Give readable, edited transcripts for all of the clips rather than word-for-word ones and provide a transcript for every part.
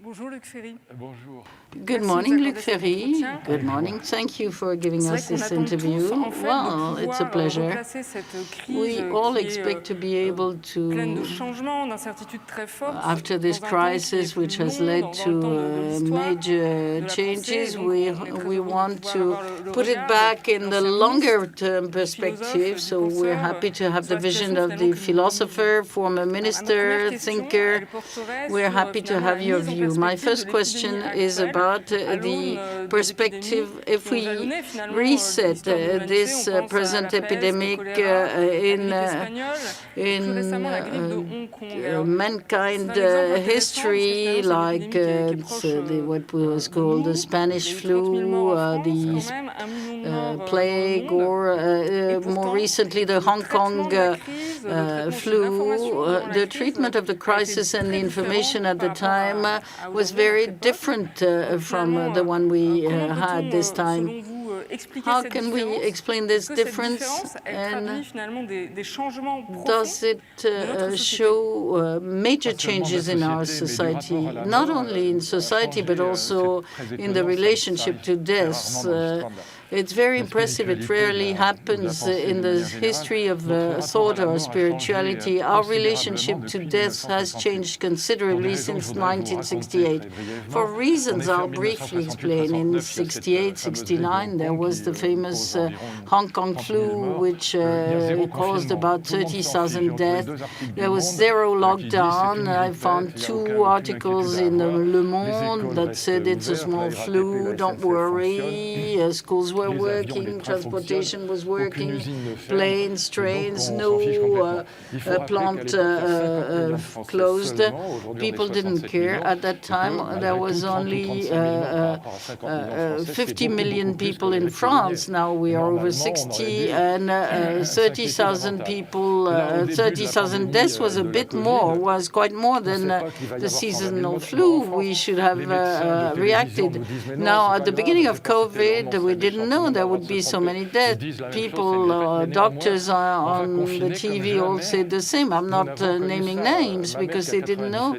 Bonjour, Luc Ferry. Bonjour. Good morning, Luc Ferry. Good morning. Thank you for giving us this interview. Well, it's a pleasure. We all expect to be able to, after this crisis, which has led to major changes, we want to put it back in the longer-term perspective. So we're happy to have the vision of the philosopher, former minister, thinker. We're happy to have your view. My first question is about the perspective. If we reset this present epidemic in mankind history, like what was called the Spanish flu, the plague, or more recently the Hong Kong flu, the treatment of the crisis and the information at the time was very different from the one we had this time. How can we explain this difference, and does it show major changes in our society, not only in society but also in the relationship to death? It's very impressive. It rarely happens in the history of thought or spirituality. Our relationship to death has changed considerably since 1968. For reasons I'll briefly explain. In 68, 69, there was the famous Hong Kong flu, which caused about 30,000 deaths. There was zero lockdown. I found 2 articles in Le Monde that said it's a small flu, don't worry. Schools were working, transportation was working, planes, trains, no plant closed. People didn't care. At that time, there was only 50 million people in France. Now we are over 60, and 30,000 people, 30,000 deaths was a bit more, was quite more than the seasonal flu. We should have reacted. Now, at the beginning of COVID, we didn't know there would be so many deaths. People, doctors on the TV all said the same. I'm not naming names because they didn't know.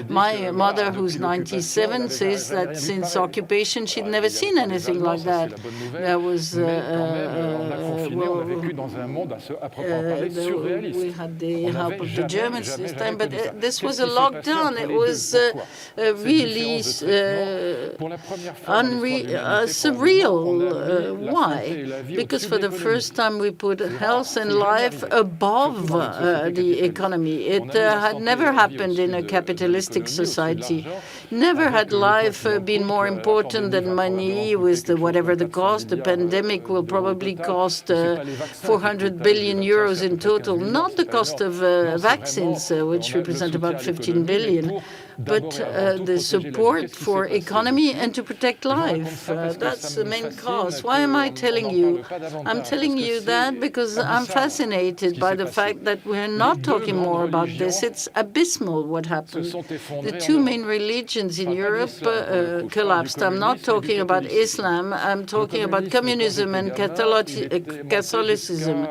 My mother, who's 97, says that since occupation, she'd never seen anything like that. There was, we had the help of the Germans this time, but this was a lockdown. It was really surreal. Why? Because for the first time we put health and life above the economy. It had never happened in a capitalistic society. Never had life been more important than money, with whatever the cost. The pandemic will probably cost 400 billion euros in total, not the cost of vaccines, which represent about 15 billion, but the support for economy and to protect life. That's the main cause. Why am I telling you? I'm telling you that because I'm fascinated by the fact that we're not talking more about this. It's abysmal what happened. The 2 main religions in Europe collapsed. I'm not talking about Islam. I'm talking about communism and Catholicism.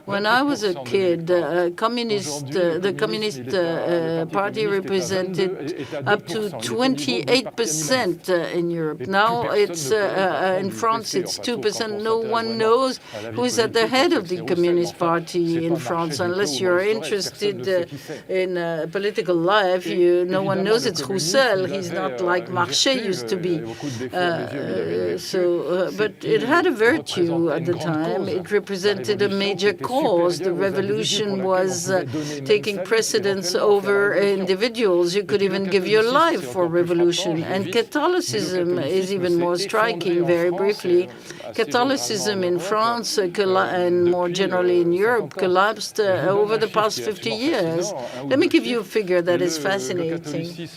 When I was a kid, the Communist Party represented up to 28% in Europe. Now it's in France it's 2%. No one knows who's at the head of the Communist Party in France, unless you're interested in political life. No one knows it's Roussel. He's not like Marchais used to be. But it had a virtue at the time. It represented a major cause. The revolution was taking precedence over individuals. You could even give your life for revolution. And Catholicism is even more striking. Very briefly, Catholicism in France and more generally in Europe collapsed over the past 50 years. Let me give you a figure that is fascinating.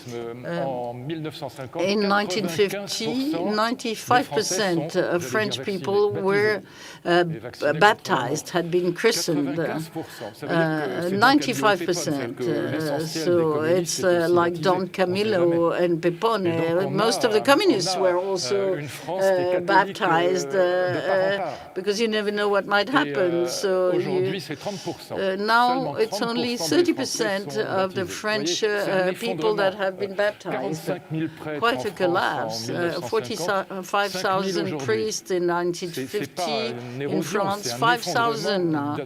In 1950, 95% of French people were baptized, had been Christian. christened. 95%. So it's like Don Camillo and Pepone. Most of the communists were also baptized because you never know what might happen. So now it's only 30% of the French people that have been baptized. Quite a collapse. 45,000 priests in 1950 in France, 5,000 now.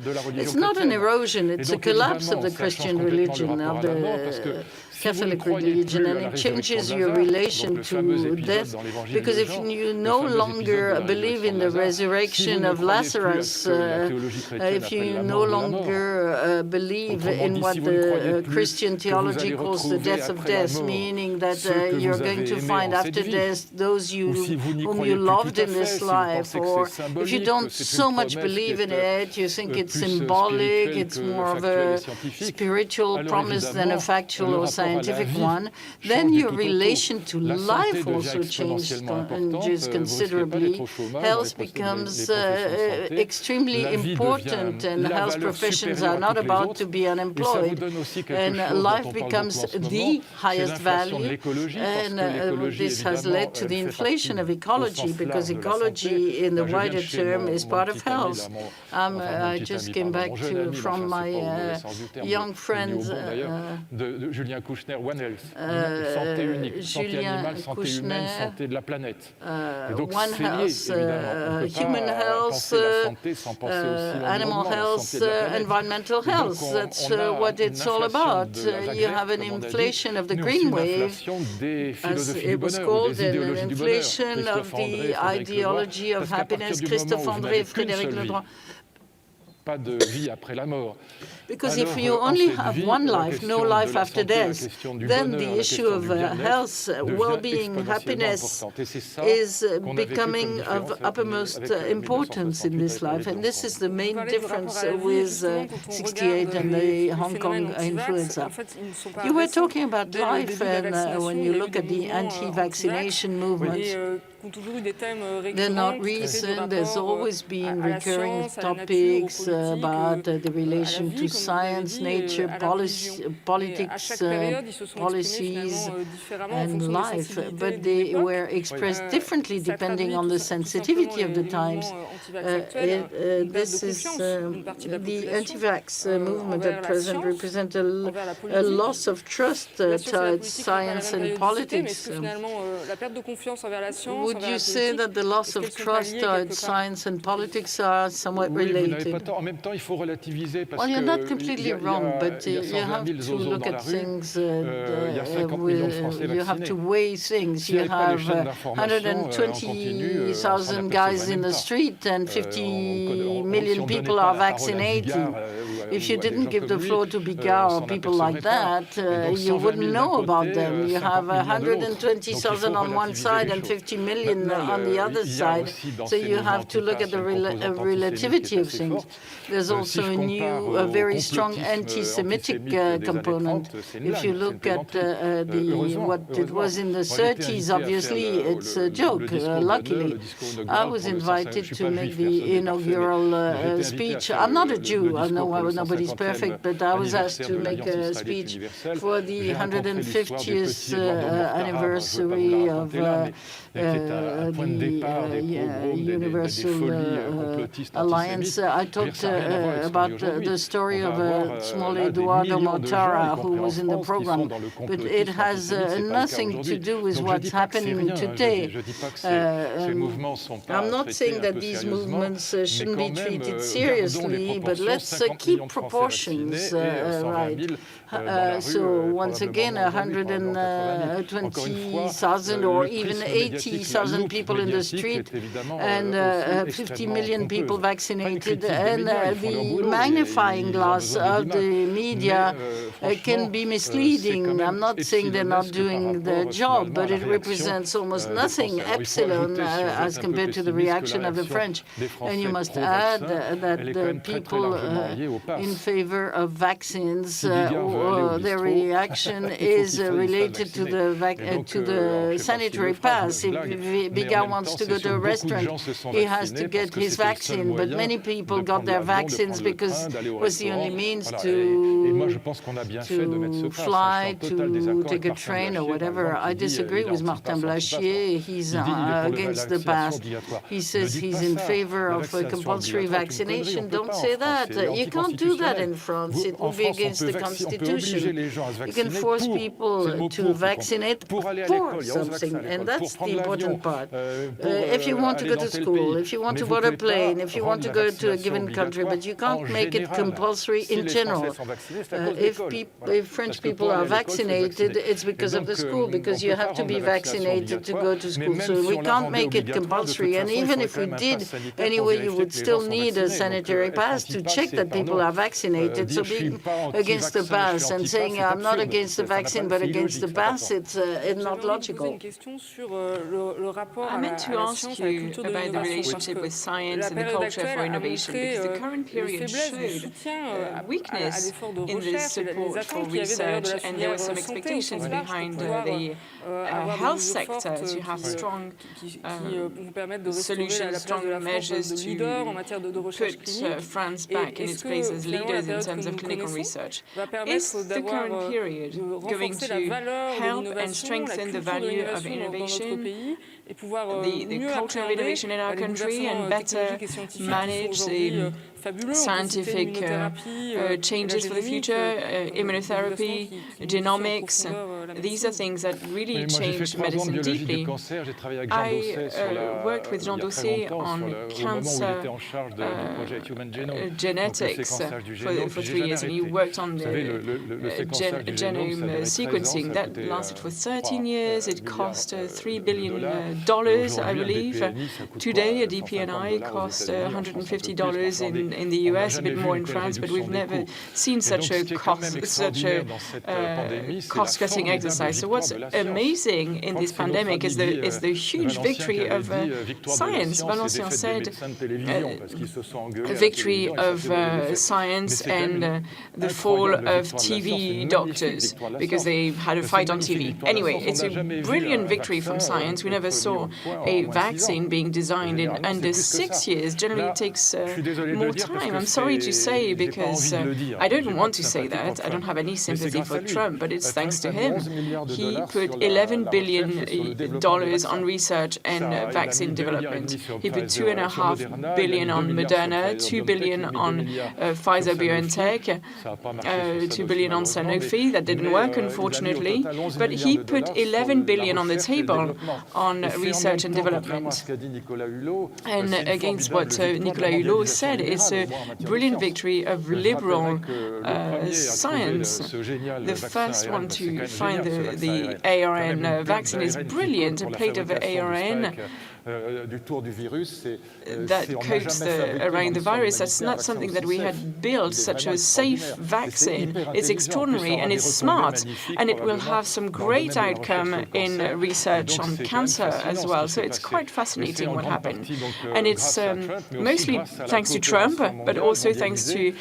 It's not an erosion, it's a collapse of the Christian religion, of the Catholic religion, and it changes your relation to death, because if you no longer believe in the resurrection of Lazarus, if you no longer believe in what the Christian theology calls the death of death, meaning that you're going to find after death those whom you loved in this life, or if you don't so much believe in it, you think it's symbolic, it's more of a spiritual promise than a factual or scientific one, then your relation to life also changes considerably. Health becomes extremely important, and health professions are not about to be unemployed. And life becomes the highest value, and this has led to the inflation of ecology, because ecology in the wider term is part of health. I just came back from my young friends, Julien Kouchner, One Health, human health, animal health, environmental health. That's what it's all about. You have an inflation of the green wave, as it was called, and an inflation of the ideology of happiness. Christophe André, Frédéric Ledroit. Because if you only have one life, no life after death, then the issue of health, well-being, happiness is becoming of uppermost importance in this life. And this is the main difference with 68 and the Hong Kong influenza. You were talking about life, and when you look at the anti-vaccination movement, they're not recent. There's always been recurring topics about the relation to science, nature, politics, policies, and life. But they were expressed differently depending on the sensitivity of the times. This is the anti-vax movement at present represents a loss of trust towards science and politics. Would you say that the loss of trust towards science and politics are somewhat related? Well, you're not completely wrong, but you have to look at things, you have to weigh things. You have 120,000 guys in the street and 50 million people are vaccinated. If you didn't give the floor to Bigard or people like that, you wouldn't know about them. You have 120,000 on one side and 50 million on the other side, so you have to look at the relativity of things. There's also a very strong anti-Semitic component. If you look at what it was in the 30s, obviously it's a joke. Luckily, I was invited to make the inaugural speech. I'm not a Jew. I know nobody's perfect, but I was asked to make a speech for the 150th anniversary of the Universal Alliance. I talked about the story of small Eduardo Mortara, who was in the program, but it has nothing to do with what's happening today. I'm not saying that these movements shouldn't be treated seriously, but let's keep proportions right. So once again, 120,000 or even 80,000 people in the street and 50 million people vaccinated, and the magnifying glass of the media can be misleading. I'm not saying they're not doing their job, but it represents almost nothing, epsilon, as compared to the reaction of the French. And you must add that the people in favor of vaccines. Their reaction is related to the sanitary pass. If Bigard wants to go to a restaurant, he has to get his vaccine. But many people got their vaccines because it was the only means to fly, to take a train or whatever. I disagree with Martin Blachier. He's against the pass. He says he's in favor of compulsory vaccination. Don't say that. You can't do that in France. It would be against the Constitution. You can force people to vaccinate for something, and that's the important part. If you want to go to school, if you want to board a plane, if you want to go to a given country, but you can't make it compulsory in general. If French people are vaccinated, it's because of the school, because you have to be vaccinated to go to school. So we can't make it compulsory. And even if we did, anyway, you would still need a sanitary pass to check that people are vaccinated. So being against the pass and saying I'm not against the vaccine but against the pass, it's not logical. I meant to ask you about the relationship with science and the culture for innovation, because the current period showed weakness in this support for research, and there were some expectations behind the health sector to have strong solutions, strong measures to put France back in its place as leaders in terms of clinical research. Is the current period going to help and strengthen the value of innovation, the culture of innovation in our country, and better manage the scientific changes for the future, immunotherapy, genomics? These are things that really change medicine deeply. I worked with Jean Dossé on cancer genetics for 3 years, and he worked on the genome sequencing. That lasted for 13 years. It cost $3 billion, I believe. Today, a DPNI costs $150 in the US, a bit more in France, but we've never seen such a cost-cutting exercise. So what's amazing in this pandemic is the huge victory of science. Valenciennes said a victory of science and the fall of TV doctors because they had a fight on TV. Anyway, it's a brilliant victory from science. We never saw a vaccine being designed in under 6 years. Generally, it takes more time. I'm sorry to say, because I don't want to say that. I don't have any sympathy for Trump, but it's thanks to him. He put $11 billion on research and vaccine development. He put $2.5 billion on Moderna, $2 billion on Pfizer-BioNTech, $2 billion on Sanofi. That didn't work, unfortunately. But he put $11 billion on the table on research and development. And against what Nicolas Hulot said, it's a brilliant victory of liberal science. The first one to find the ARN vaccine is brilliant. A plate of ARN that coats around the virus. That's not something that we had built, such a safe vaccine. It's extraordinary and it's smart, and it will have some great outcome in research on cancer as well. So it's quite fascinating what happened. And it's mostly thanks to Trump, but also thanks to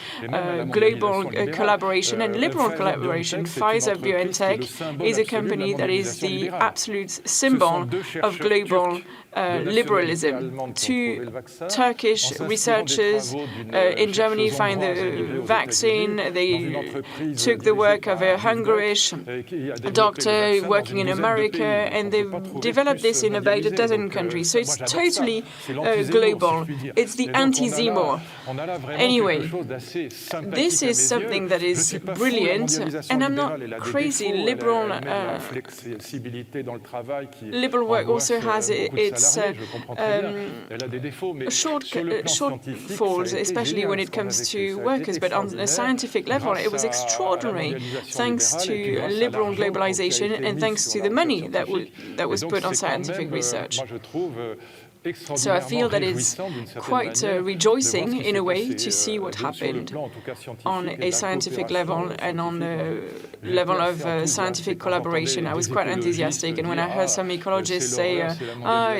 global collaboration and liberal collaboration. Pfizer-BioNTech is a company that is the absolute symbol of global liberalism. Two Turkish researchers in Germany find the vaccine. They took the work of a Hungarian doctor working in America, and they developed this in about a dozen countries. So it's totally global. It's the anti-Zemmour. Anyway, this is something that is brilliant, and I'm not crazy. Liberal work also has its shortfalls, especially when it comes to workers. But on a scientific level, it was extraordinary, thanks to liberal globalization and thanks to the money that was put on scientific research. So I feel that it's quite rejoicing, in a way, to see what happened on a scientific level and on the level of scientific collaboration. I was quite enthusiastic, and when I heard some ecologists say,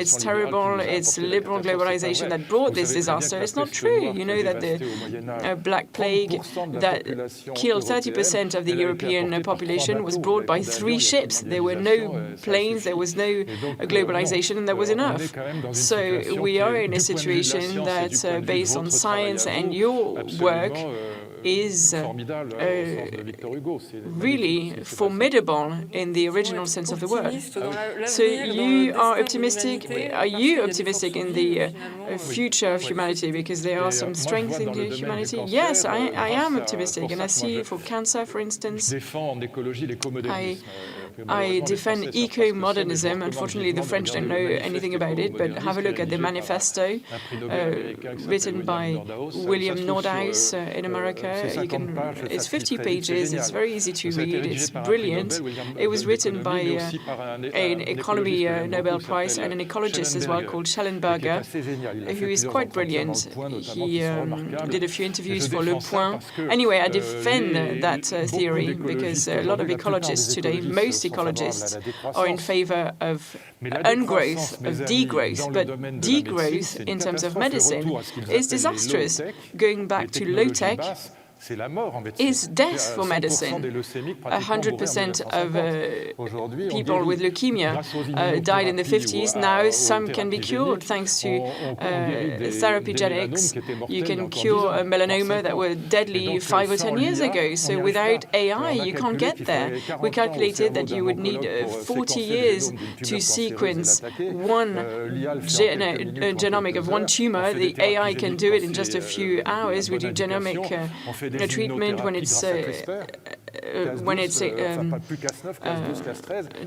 it's terrible, it's liberal globalization that brought this disaster, it's not true. You know that the Black Plague that killed 30% of the European population was brought by 3 ships. There were no planes, there was no globalization, and that was enough. So we are in a situation that, based on science and your work, is really formidable in the original sense of the word. So you are optimistic. Are you optimistic in the future of humanity? Because there are some strengths in the humanity. Yes, I am optimistic, and I see for cancer, for instance, I defend eco-modernism. Unfortunately, the French don't know anything about it, but have a look at the manifesto written by William Nordhaus in America. It's 50 pages, it's very easy to read, it's brilliant. It was written by an economy Nobel Prize and an ecologist as well called Schellenberger, who is quite brilliant. He did a few interviews for Le Point. Anyway, I defend that theory because a lot of ecologists today, most ecologists, are in favor of ungrowth, of degrowth, but degrowth in terms of medicine is disastrous. Going back to low-tech is death for medicine. 100% of people with leukemia died in the 50s. Now some can be cured thanks to therapogenics. You can cure a melanoma that were deadly 5 or 10 years ago. So without AI, you can't get there. We calculated that you would need 40 years to sequence one genomic of one tumor. The AI can do it in just a few hours. We do genomic treatment when it's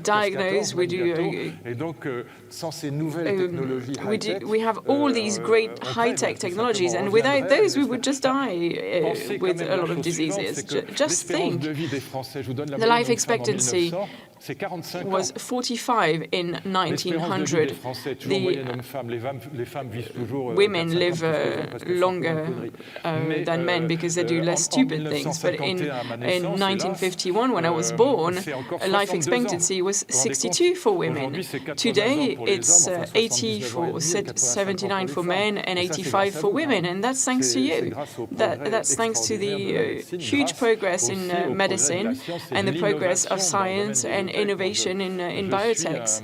diagnosed. We have all these great high-tech technologies, and without those, we would just die with a lot of diseases. Just think, the life expectancy was 45 in 1900. The women live longer than men because they do less stupid things. But in 1951, when I was born, life expectancy was 62 for women. Today, it's 80 for 79 for men and 85 for women, and that's thanks to you. That's thanks to the huge progress in medicine and the progress of science and innovation in biotech.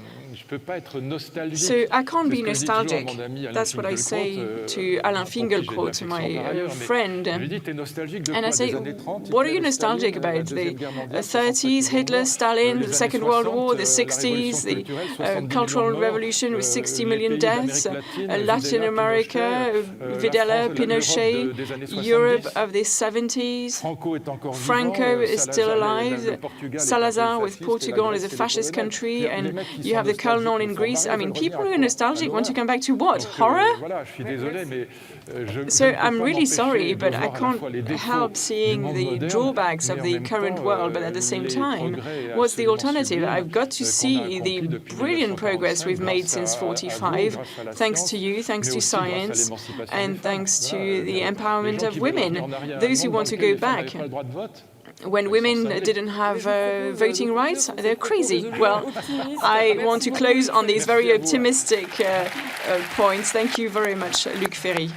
So I can't be nostalgic. That's what I say to Alain Finkielkraut, my friend. And I say, what are you nostalgic about? The 30s, Hitler, Stalin, the Second World War, the 60s, the Cultural Revolution with 60 million deaths, Latin America, Videla, Pinochet, Europe of the 70s, Franco is still alive, Salazar with Portugal is a fascist country, and you have the Colonel in Greece. I mean, people who are nostalgic want to come back to what? Horror? So I'm really sorry, but I can't help seeing the drawbacks of the current world, but at the same time, what's the alternative? I've got to see the brilliant progress we've made since 45, thanks to you, thanks to science, and thanks to the empowerment of women. Those who want to go back, when women didn't have voting rights, they're crazy. Well, I want to close on these very optimistic points. Thank you very much, Luc Ferry.